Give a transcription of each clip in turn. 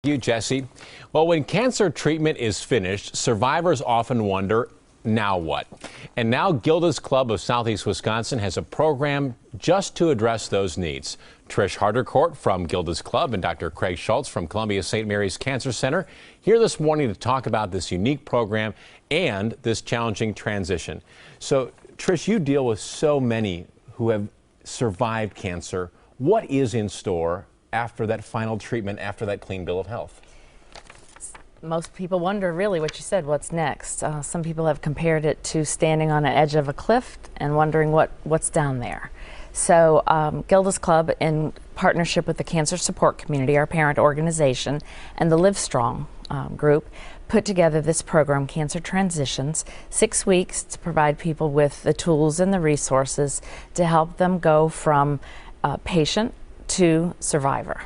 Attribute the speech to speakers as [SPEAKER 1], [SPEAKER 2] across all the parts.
[SPEAKER 1] Thank you, Jesse. Well, when cancer treatment is finished, survivors often wonder, now what? And now Gilda's Club of Southeast Wisconsin has a program just to address those needs. Trish Hardercourt from Gilda's Club and Dr. Craig Schultz from Columbia St. Mary's Cancer Center here this morning to talk about this unique program and this challenging transition. So, Trish, you deal with so many who have survived cancer. What is in store after that final treatment, after that clean bill of health?
[SPEAKER 2] Most people wonder really what you said, what's next. Some people have compared it to standing on the edge of a cliff and wondering what's down there. So Gilda's Club, in partnership with the Cancer Support Community, our parent organization, and the Live Strong group, put together this program, Cancer Transitions, 6 weeks to provide people with the tools and the resources to help them go from patient to survivor.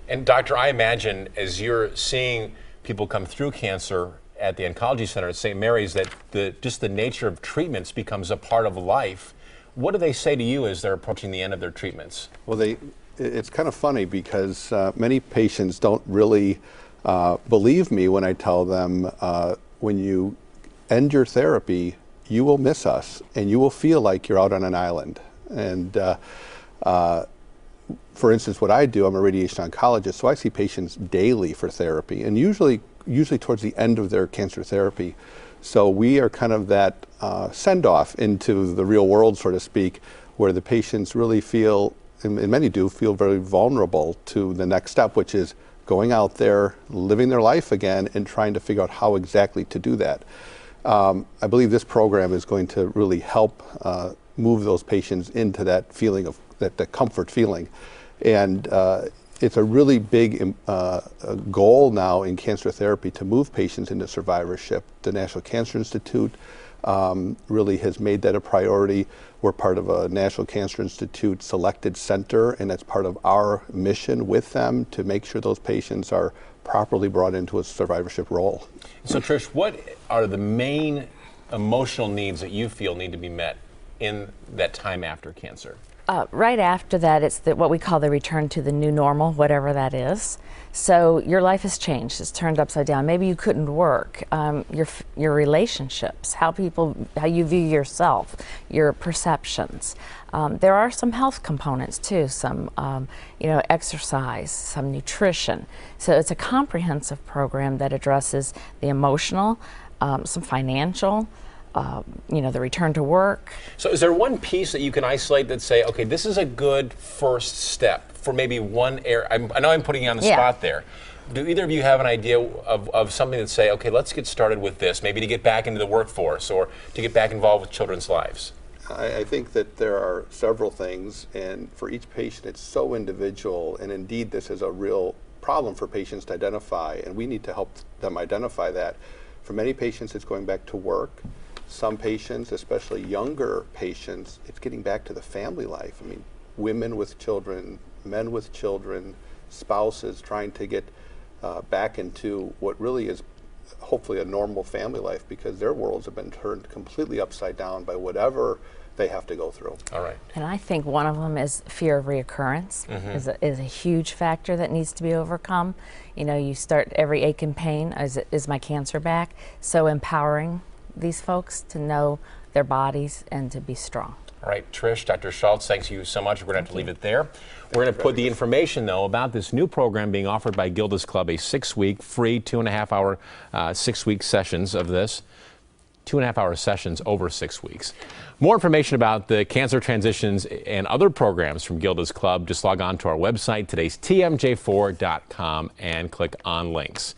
[SPEAKER 1] And doctor, I imagine as you're seeing people come through cancer at the Oncology Center at St. Mary's that just the nature of treatments becomes a part of life. What do they say to you as they're approaching the end of their treatments?
[SPEAKER 3] Well, it's kind of funny because many patients don't really believe me when I tell them when you end your therapy, you will miss us and you will feel like you're out on an island. And for instance, what I do, I'm a radiation oncologist, so I see patients daily for therapy, and usually towards the end of their cancer therapy. So we are kind of that send-off into the real world, so to speak, where the patients really feel, and many do, feel very vulnerable to the next step, which is going out there, living their life again, and trying to figure out how exactly to do that. I believe this program is going to really help move those patients into that feeling of that comfort feeling. And it's a really big goal now in cancer therapy to move patients into survivorship. The National Cancer Institute really has made that a priority. We're part of a National Cancer Institute selected center, and that's part of our mission with them to make sure those patients are properly brought into a survivorship role.
[SPEAKER 1] So Trish, what are the main emotional needs that you feel need to be met in that time after cancer?
[SPEAKER 2] Right after that, it's what we call the return to the new normal, whatever that is. So your life has changed. It's turned upside down. Maybe you couldn't work. Your relationships, how you view yourself, your perceptions. There are some health components too. Some exercise, some nutrition. So it's a comprehensive program that addresses the emotional, some financial. The return to work.
[SPEAKER 1] So is there one piece that you can isolate that say, okay, this is a good first step for maybe one area? I know I'm putting you on the spot there. Do either of you have an idea of something that say, okay, let's get started with this, maybe to get back into the workforce or to get back involved with children's lives?
[SPEAKER 3] I think that there are several things, and for each patient it's so individual, and indeed this is a real problem for patients to identify, and we need to help them identify that. For many patients it's going back to work. Some patients, especially younger patients, it's getting back to the family life. I mean, women with children, men with children, spouses trying to get back into what really is hopefully a normal family life, because their worlds have been turned completely upside down by whatever they have to go through.
[SPEAKER 1] All right.
[SPEAKER 2] And I think one of them is fear of reoccurrence. Is a huge factor that needs to be overcome. You start every ache and pain, is my cancer back? So empowering these folks to know their bodies and to be strong.
[SPEAKER 1] All right, Trish, Dr. Schultz, thanks you so much. We're going to have to leave it there. We're going to put the information, though, about this new program being offered by Gilda's Club, a 6-week, free 2.5-hour, 6-week sessions of this. 2.5-hour sessions over 6 weeks. More information about the cancer transitions and other programs from Gilda's Club, just log on to our website, today's TMJ4.com, and click on links.